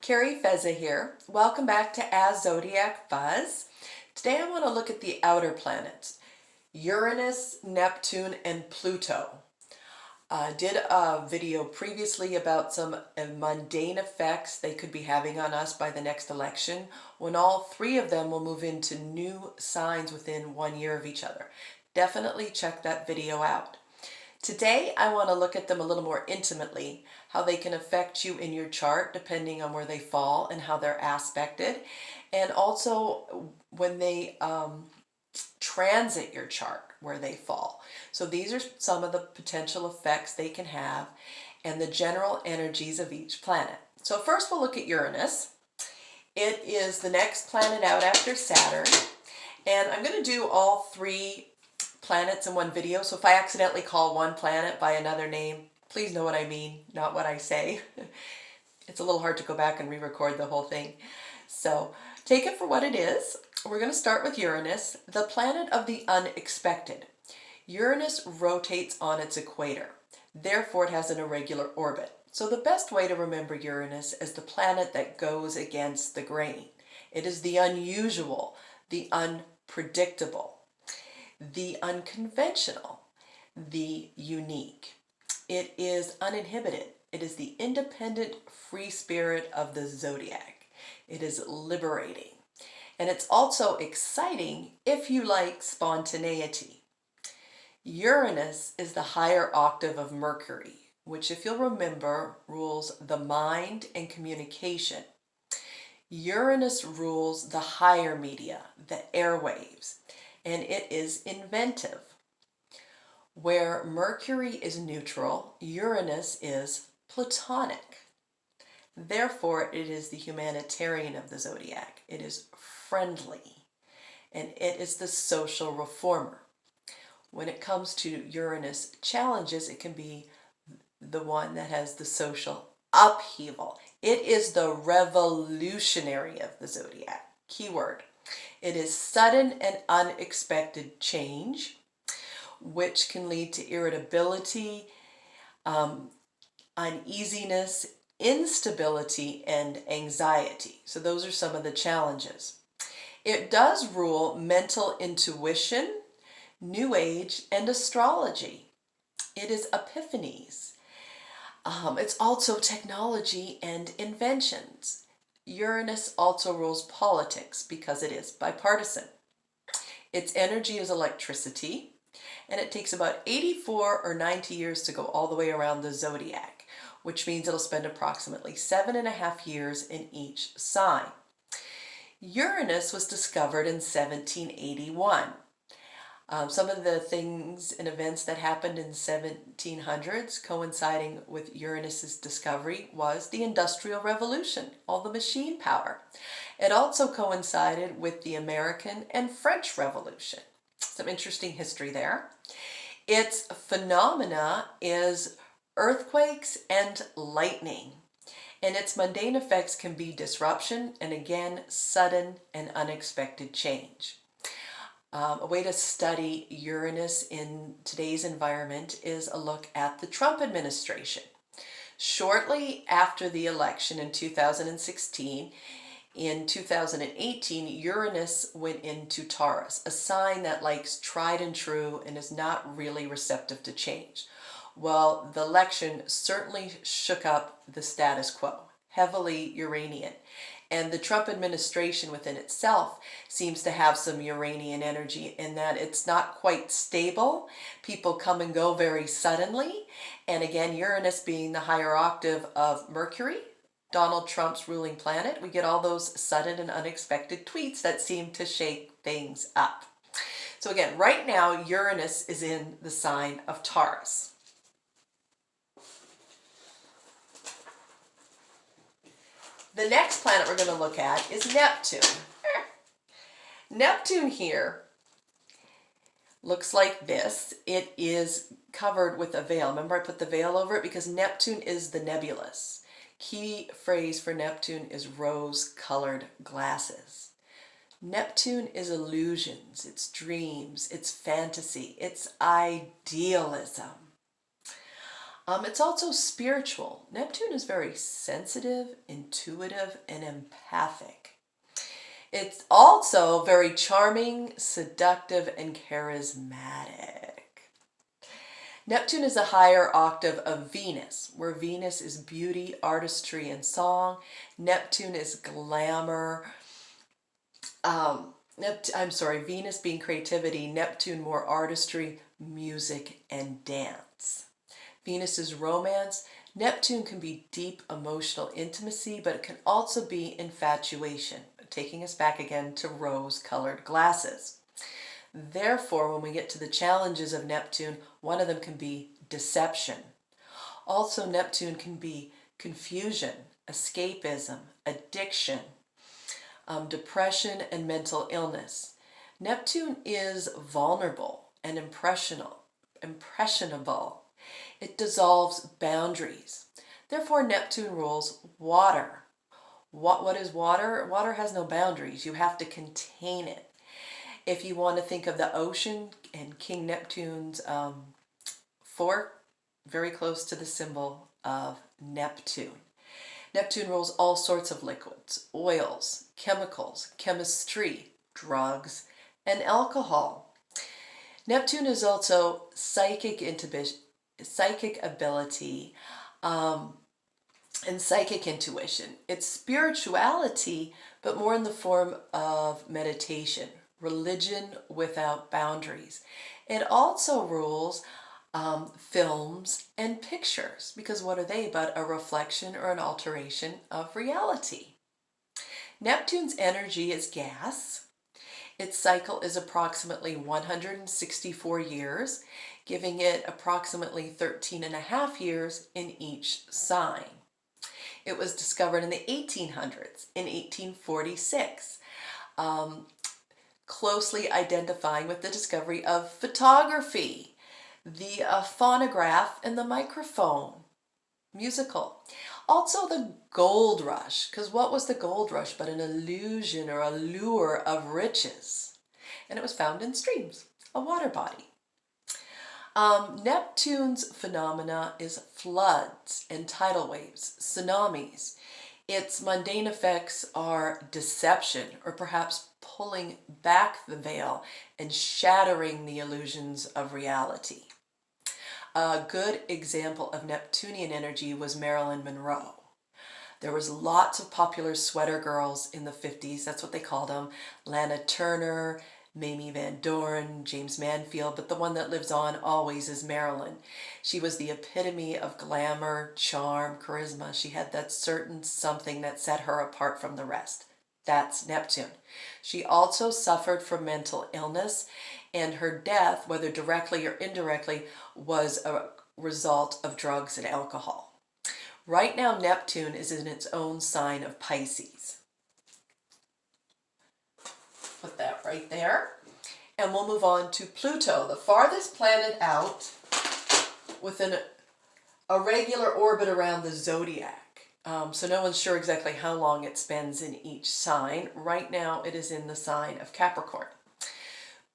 Carrie Fezza here. Welcome back to As Zodiac Buzz. Today I want to look at the outer planets, Uranus, Neptune, and Pluto. I did a video previously about some mundane effects they could be having on us by the next election, when all three of them will move into new signs within 1 year of each other. Definitely check that video out. Today, I want to look at them a little more intimately, how they can affect you in your chart depending on where they fall and how they're aspected, and also when they transit your chart, where they fall. So these are some of the potential effects they can have and the general energies of each planet. So first we'll look at Uranus. It is the next planet out after Saturn, and I'm going to do all three planets in one video, so if I accidentally call one planet by another name, please know what I mean, not what I say. It's a little hard to go back and re-record the whole thing. So take it for what it is. We're going to start with Uranus, the planet of the unexpected. Uranus rotates on its equator. Therefore, it has an irregular orbit. So the best way to remember Uranus is the planet that goes against the grain. It is the unusual, the unpredictable, the unconventional, the unique. It is uninhibited. It is the independent free spirit of the zodiac. It is liberating. And it's also exciting if you like spontaneity. Uranus is the higher octave of Mercury, which, if you'll remember, rules the mind and communication. Uranus rules the higher media, the airwaves, and it is inventive. Where Mercury is neutral, Uranus is platonic. Therefore, it is the humanitarian of the zodiac. It is friendly, and it is the social reformer. When it comes to Uranus challenges, it can be the one that has the social upheaval. It is the revolutionary of the zodiac. Keyword. It is sudden and unexpected change, which can lead to irritability, uneasiness, instability, and anxiety. So those are some of the challenges. It does rule mental intuition, New Age, and astrology. It is epiphanies. It's also technology and inventions. Uranus also rules politics because it is bipartisan. Its energy is electricity, and it takes about 84 or 90 years to go all the way around the zodiac, which means it'll spend approximately 7.5 years in each sign. Uranus was discovered in 1781. Some of the things and events that happened in 1700s coinciding with Uranus's discovery was the Industrial Revolution, all the machine power. It also coincided with the American and French Revolution. Some interesting history there. Its phenomena is earthquakes and lightning, and its mundane effects can be disruption and, again, sudden and unexpected change. A way to study Uranus in today's environment is a look at the Trump administration. Shortly after the election in 2016, in 2018, Uranus went into Taurus, a sign that likes tried and true and is not really receptive to change. Well, the election certainly shook up the status quo, heavily Uranian. And the Trump administration within itself seems to have some Uranian energy in that it's not quite stable. People come and go very suddenly. And again, Uranus being the higher octave of Mercury, Donald Trump's ruling planet, we get all those sudden and unexpected tweets that seem to shake things up. So again, right now, Uranus is in the sign of Taurus. The next planet we're going to look at is Neptune. Neptune here looks like this. It is covered with a veil. Remember, I put the veil over it because Neptune is the nebulous. Key phrase for Neptune is rose-colored glasses. Neptune is illusions, it's dreams, it's fantasy, it's idealism. It's also spiritual. Neptune is very sensitive, intuitive, and empathic. It's also very charming, seductive, and charismatic. Neptune is a higher octave of Venus, where Venus is beauty, artistry, and song. Neptune is glamour. Venus being creativity, Neptune more artistry, music, and dance. Venus is romance. Neptune can be deep emotional intimacy, but it can also be infatuation, taking us back again to rose-colored glasses. Therefore, when we get to the challenges of Neptune, one of them can be deception. Also, Neptune can be confusion, escapism, addiction, depression, and mental illness. Neptune is vulnerable and impressionable. It dissolves boundaries. Therefore, Neptune rules water. What is water? Water has no boundaries. You have to contain it. If you want to think of the ocean and King Neptune's fork, very close to the symbol of Neptune. Neptune rules all sorts of liquids, oils, chemicals, chemistry, drugs, and alcohol. Neptune is also psychic ability, and psychic intuition. It's spirituality, but more in the form of meditation, religion without boundaries. It also rules films and pictures, because what are they but a reflection or an alteration of reality? Neptune's energy is gas. Its cycle is approximately 164 years, giving it approximately 13 and a half years in each sign. It was discovered in the 1800s, in 1846, closely identifying with the discovery of photography, the phonograph, and the microphone, musical. Also the gold rush, because what was the gold rush but an illusion or a lure of riches? And it was found in streams, a water body. Neptune's phenomena is floods and tidal waves, tsunamis. Its mundane effects are deception, or perhaps pulling back the veil and shattering the illusions of reality. A good example of Neptunian energy was Marilyn Monroe. There was lots of popular sweater girls in the 50s, that's what they called them. Lana Turner, Mamie Van Doren, James Mansfield, but the one that lives on always is Marilyn. She was the epitome of glamour, charm, charisma. She had that certain something that set her apart from the rest. That's Neptune. She also suffered from mental illness, and her death, whether directly or indirectly, was a result of drugs and alcohol. Right now, Neptune is in its own sign of Pisces. Put that right there. And we'll move on to Pluto, the farthest planet out within a regular orbit around the zodiac. So no one's sure exactly how long it spends in each sign. Right now it is in the sign of Capricorn.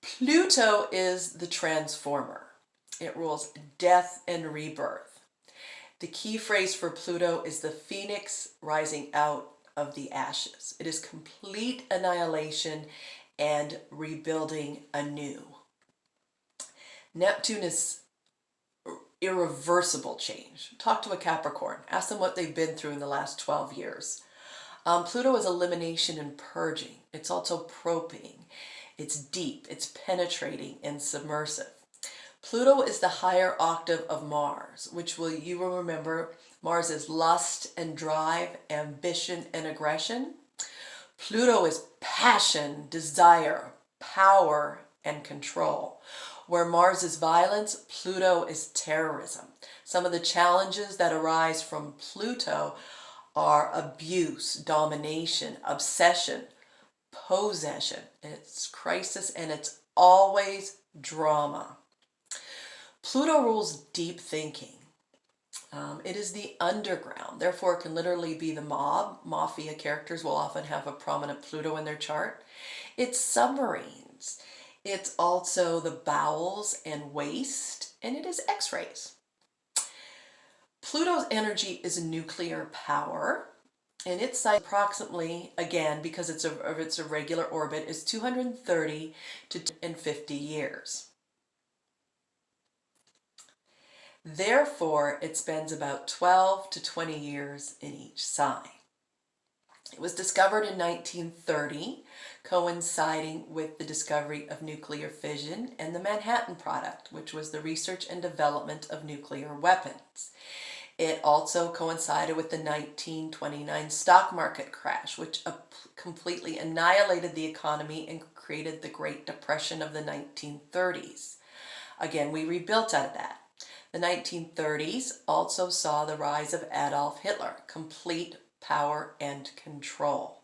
Pluto is the transformer. It rules death and rebirth. The key phrase for Pluto is the phoenix rising out of the ashes. It is complete annihilation and rebuilding anew. Neptune is irreversible change. Talk to a Capricorn. Ask them what they've been through in the last 12 years. Pluto is elimination and purging. It's also probing. It's deep, it's penetrating, and submersive. Pluto is the higher octave of Mars, which you will remember, Mars is lust and drive, ambition and aggression. Pluto is passion, desire, power, and control. Where Mars is violence, Pluto is terrorism. Some of the challenges that arise from Pluto are abuse, domination, obsession, possession. It's crisis, and it's always drama. Pluto rules deep thinking. It is the underground, therefore it can literally be the mob. Mafia characters will often have a prominent Pluto in their chart. It's submarines. It's also the bowels and waste, and it is X-rays. Pluto's energy is nuclear power, and its size approximately, again, because it's a regular orbit, is 230 to 250 years. Therefore, it spends about 12 to 20 years in each sign. It was discovered in 1930, coinciding with the discovery of nuclear fission and the Manhattan Project, which was the research and development of nuclear weapons. It also coincided with the 1929 stock market crash, which completely annihilated the economy and created the Great Depression of the 1930s. Again, we rebuilt out of that. The 1930s also saw the rise of Adolf Hitler, complete power and control.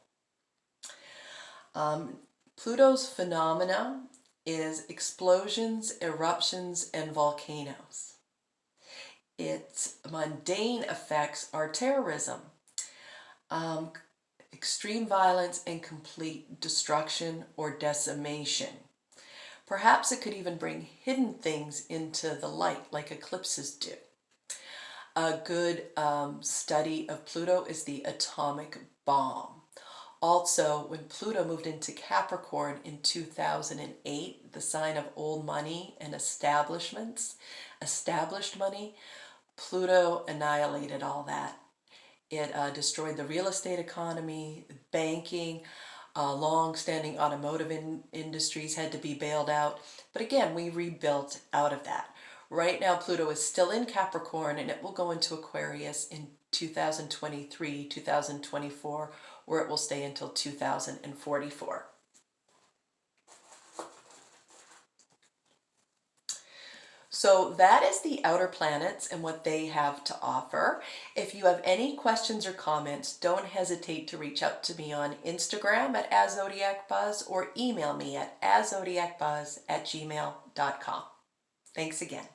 Pluto's phenomena is explosions, eruptions, and volcanoes. Its mundane effects are terrorism, extreme violence, and complete destruction or decimation. Perhaps it could even bring hidden things into the light, like eclipses do. A good study of Pluto is the atomic bomb. Also, when Pluto moved into Capricorn in 2008, the sign of old money and established money, Pluto annihilated all that. It destroyed the real estate economy, banking, long-standing automotive industries had to be bailed out. But again, we rebuilt out of that. Right now, Pluto is still in Capricorn, and it will go into Aquarius in 2023, 2024, where it will stay until 2044. So that is the outer planets and what they have to offer. If you have any questions or comments, don't hesitate to reach out to me on Instagram at @zodiacbuzz or email me at @zodiacbuzz@gmail.com. Thanks again.